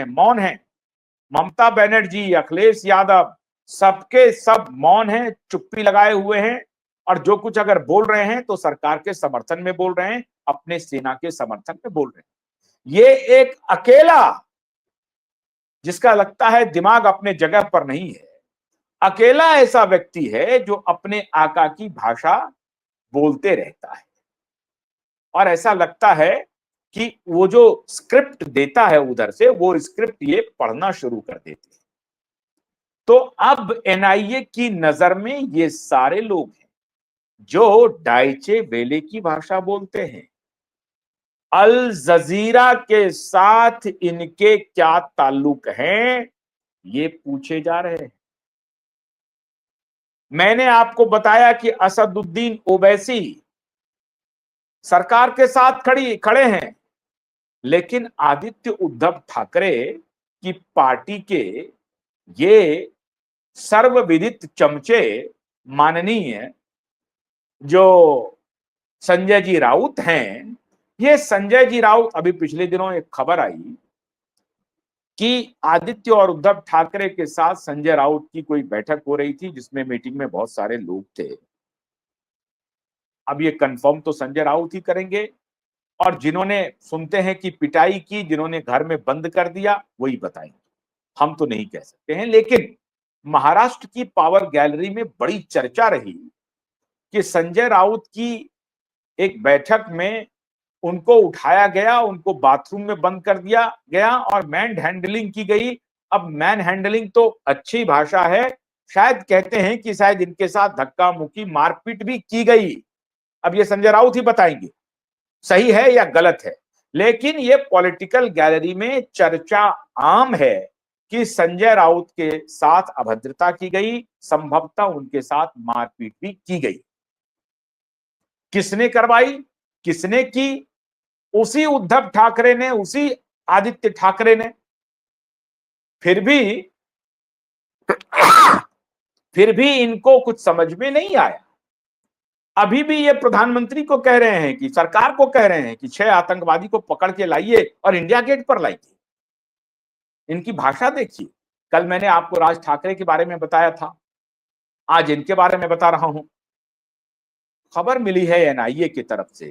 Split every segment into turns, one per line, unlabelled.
मौन है। ममता बनर्जी, अखिलेश यादव, सबके सब मौन हैं, चुप्पी लगाए हुए हैं, और जो कुछ अगर बोल रहे हैं तो सरकार के समर्थन में बोल रहे हैं, अपने सेना के समर्थन में बोल रहे हैं। ये एक अकेला, जिसका लगता है दिमाग अपने जगह पर नहीं है, अकेला ऐसा व्यक्ति है जो अपने आका की भाषा बोलते रहता है, और ऐसा लगता है कि वो जो स्क्रिप्ट देता है उधर से, वो स्क्रिप्ट ये पढ़ना शुरू कर देते हैं। तो अब एनआईए की नजर में ये सारे लोग हैं जो डाइचे वेले की भाषा बोलते हैं। अल जजीरा के साथ इनके क्या ताल्लुक हैं, ये पूछे जा रहे हैं। मैंने आपको बताया कि असदुद्दीन ओवैसी सरकार के साथ खड़े हैं, लेकिन आदित्य उद्धव ठाकरे की पार्टी के ये सर्वविदित चमचे माननीय जो संजय जी राउत हैं, ये संजय जी राउत, अभी पिछले दिनों एक खबर आई कि आदित्य और उद्धव ठाकरे के साथ संजय राउत की कोई बैठक हो रही थी, जिसमें मीटिंग में बहुत सारे लोग थे। अब ये कंफर्म तो संजय राउत ही करेंगे, और जिन्होंने सुनते हैं कि पिटाई की, जिन्होंने घर में बंद कर दिया, वही बताएंगे। हम तो नहीं कह सकते हैं। लेकिन महाराष्ट्र की पावर गैलरी में बड़ी चर्चा रही कि संजय राउत की एक बैठक में उनको उठाया गया, उनको बाथरूम में बंद कर दिया गया और मैन हैंडलिंग की गई। अब मैन हैंडलिंग तो अच्छी भाषा है, शायद कहते हैं कि शायद इनके साथ धक्का मुक्की मारपीट भी की गई। अब ये संजय राउत ही बताएंगे सही है या गलत है। लेकिन ये पॉलिटिकल गैलरी में चर्चा आम है कि संजय राउत के साथ अभद्रता की गई, संभवतः उनके साथ मारपीट भी की गई। किसने करवाई, किसने की? उसी उद्धव ठाकरे ने, उसी आदित्य ठाकरे ने। फिर भी इनको कुछ समझ में नहीं आया। अभी भी ये प्रधानमंत्री को कह रहे हैं कि, सरकार को कह रहे हैं कि 6 आतंकवादी को पकड़ के लाइए और इंडिया गेट पर लाइए। इनकी भाषा देखिए। कल मैंने आपको राज ठाकरे के बारे में बताया था, आज इनके बारे में बता रहा हूं। खबर मिली है एनआईए की तरफ से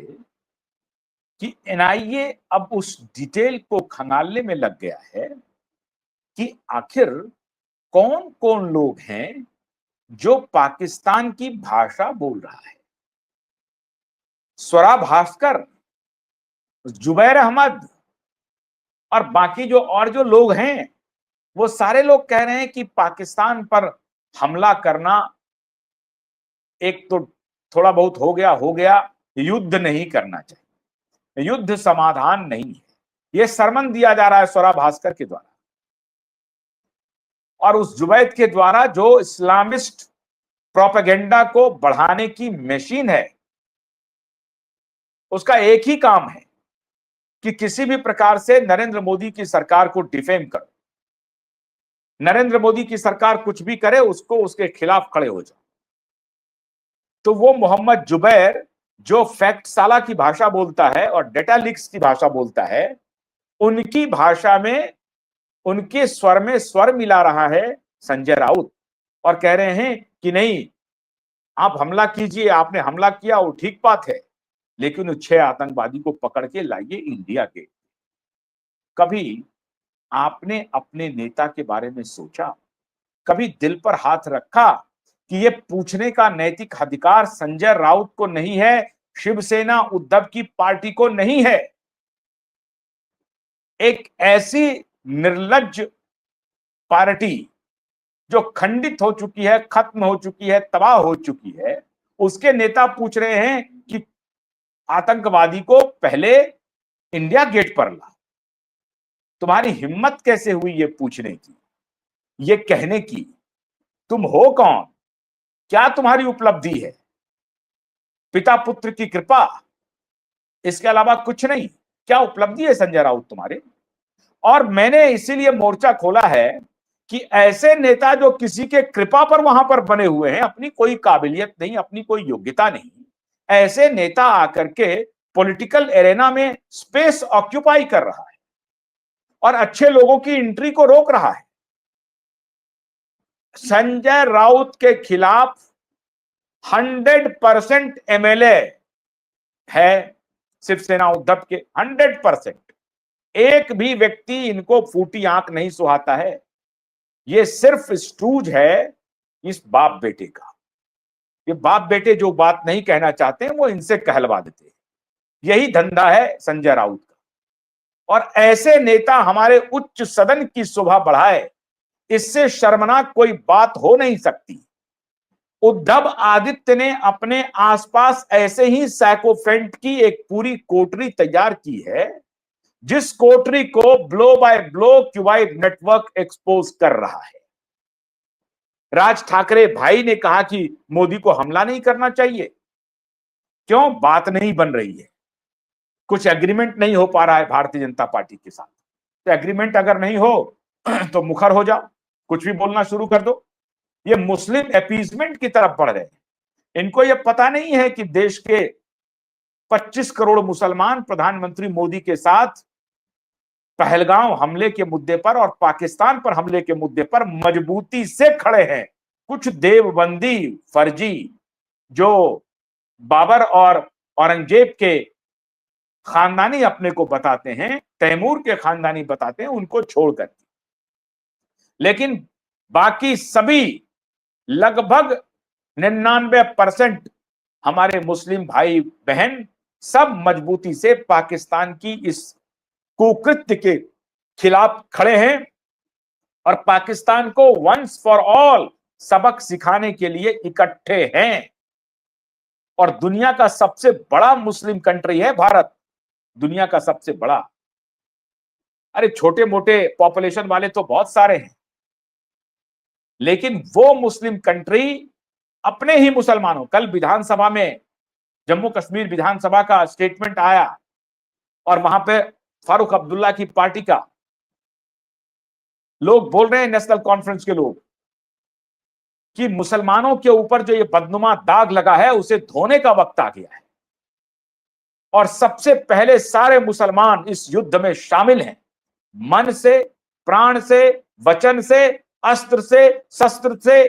कि एनआईए अब उस डिटेल को खंगालने में लग गया है कि आखिर कौन कौन लोग हैं जो पाकिस्तान की भाषा बोल रहा है। स्वरा भास्कर, जुबैर अहमद और बाकी जो लोग हैं, वो सारे लोग कह रहे हैं कि पाकिस्तान पर हमला करना एक तो थोड़ा बहुत हो गया, युद्ध नहीं करना चाहिए, युद्ध समाधान नहीं है। यह सरमन दिया जा रहा है स्वरा भास्कर के द्वारा और उस जुबैद के द्वारा, जो इस्लामिस्ट प्रोपेगेंडा को बढ़ाने की मशीन है। उसका एक ही काम है कि किसी भी प्रकार से नरेंद्र मोदी की सरकार को डिफेम करो। नरेंद्र मोदी की सरकार कुछ भी करे, उसको उसके खिलाफ खड़े हो जाओ। तो वो मोहम्मद जुबैर, जो फैक्ट साला की भाषा बोलता है और डेटा लीक्स की भाषा बोलता है, उनकी भाषा में, उनके स्वर में स्वर मिला रहा है संजय राउत और कह रहे हैं कि नहीं, आप हमला कीजिए, आपने हमला किया वो ठीक बात है, लेकिन उस 6 आतंकवादी को पकड़ के लाइए इंडिया के। कभी आपने अपने नेता के बारे में सोचा? कभी दिल पर हाथ रखा कि ये पूछने का नैतिक अधिकार संजय राउत को नहीं है, शिवसेना उद्धव की पार्टी को नहीं है? एक ऐसी निर्लज्ज पार्टी जो खंडित हो चुकी है, खत्म हो चुकी है, तबाह हो चुकी है, उसके नेता पूछ रहे हैं कि आतंकवादी को पहले इंडिया गेट पर ला। तुम्हारी हिम्मत कैसे हुई ये पूछने की, ये कहने की? तुम हो कौन? क्या तुम्हारी उपलब्धि है? पिता पुत्र की कृपा, इसके अलावा कुछ नहीं। क्या उपलब्धि है संजय राउत तुम्हारे? और मैंने इसीलिए मोर्चा खोला है कि ऐसे नेता जो किसी के कृपा पर वहां पर बने हुए हैं, अपनी कोई काबिलियत नहीं, अपनी कोई योग्यता नहीं, ऐसे नेता आकर के पॉलिटिकल एरेना में स्पेस ऑक्यूपाई कर रहा है। और अच्छे लोगों की एंट्री को रोक रहा है। संजय राउत के खिलाफ 100% एमएलए है शिवसेना उद्धव के, 100%। एक भी व्यक्ति इनको फूटी आंख नहीं सुहाता है। ये सिर्फ स्टूज है इस बाप बेटे का। ये बाप बेटे जो बात नहीं कहना चाहते हैं वो इनसे कहलवा देते हैं। यही धंधा है संजय राउत का। और ऐसे नेता हमारे उच्च सदन की शोभा बढ़ाए, इससे शर्मनाक कोई बात हो नहीं सकती। उद्धव आदित्य ने अपने आसपास ऐसे ही साइकोफ्रेंट की एक पूरी कोठरी तैयार की है, जिस कोठरी को blow by blow cuboid network expose कर रहा है। राज ठाकरे भाई ने कहा कि मोदी को हमला नहीं करना चाहिए। क्यों? बात नहीं बन रही है, कुछ एग्रीमेंट नहीं हो पा रहा है भारतीय जनता पार्टी के साथ। तो एग्रीमेंट अगर नहीं हो तो मुखर हो जाओ, कुछ भी बोलना शुरू कर दो। ये मुस्लिम अपीजमेंट की तरफ बढ़ रहे हैं। इनको ये पता नहीं है कि देश के 25 करोड़ मुसलमान प्रधानमंत्री मोदी के साथ पहलगांव हमले के मुद्दे पर और पाकिस्तान पर हमले के मुद्दे पर मजबूती से खड़े हैं। कुछ देवबंदी फर्जी जो बाबर और औरंगजेब के खानदानी अपने को बताते हैं, तैमूर के खानदानी बताते हैं, उनको छोड़कर। लेकिन बाकी सभी लगभग 99% हमारे मुस्लिम भाई बहन सब मजबूती से पाकिस्तान की इस कुकृत्य के खिलाफ खड़े हैं और पाकिस्तान को वंस फॉर ऑल सबक सिखाने के लिए इकट्ठे हैं। और दुनिया का सबसे बड़ा मुस्लिम कंट्री है भारत, दुनिया का सबसे बड़ा। अरे छोटे मोटे पॉपुलेशन वाले तो बहुत सारे हैं, लेकिन वो मुस्लिम कंट्री अपने ही मुसलमानों, कल विधानसभा में जम्मू कश्मीर विधानसभा का स्टेटमेंट आया और वहां पे फारूक अब्दुल्ला की पार्टी का लोग बोल रहे हैं, नेशनल कॉन्फ्रेंस के लोग, कि मुसलमानों के ऊपर जो ये बदनुमा दाग लगा है उसे धोने का वक्त आ गया है और सबसे पहले सारे मुसलमान इस युद्ध में शामिल हैं। मन से, प्राण से, वचन से, अस्त्र से, शस्त्र से,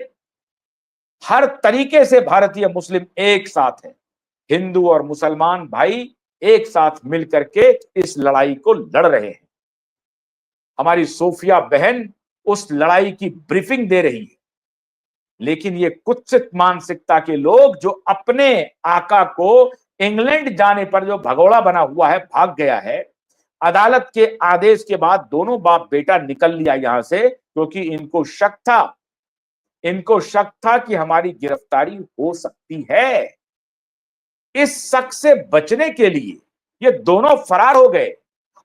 हर तरीके से भारतीय मुस्लिम एक साथ है। हिंदू और मुसलमान भाई एक साथ मिलकर के इस लड़ाई को लड़ रहे हैं। हमारी सोफिया बहन उस लड़ाई की ब्रीफिंग दे रही है। लेकिन ये कुत्सित मानसिकता के लोग जो अपने आका को इंग्लैंड जाने पर जो भगोड़ा बना हुआ है, भाग गया है, अदालत के आदेश के बाद दोनों बाप बेटा निकल लिया यहां से, क्योंकि इनको शक था कि हमारी गिरफ्तारी हो सकती है। इस शक से बचने के लिए ये दोनों फरार हो गए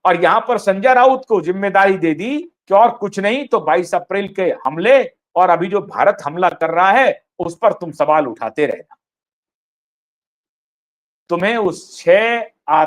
और यहां पर संजय राउत को जिम्मेदारी दे दी कि और कुछ नहीं तो 22 अप्रैल के हमले और अभी जो भारत हमला कर रहा है उस पर तुम सवाल उठाते रहना। तुम्हें उस 6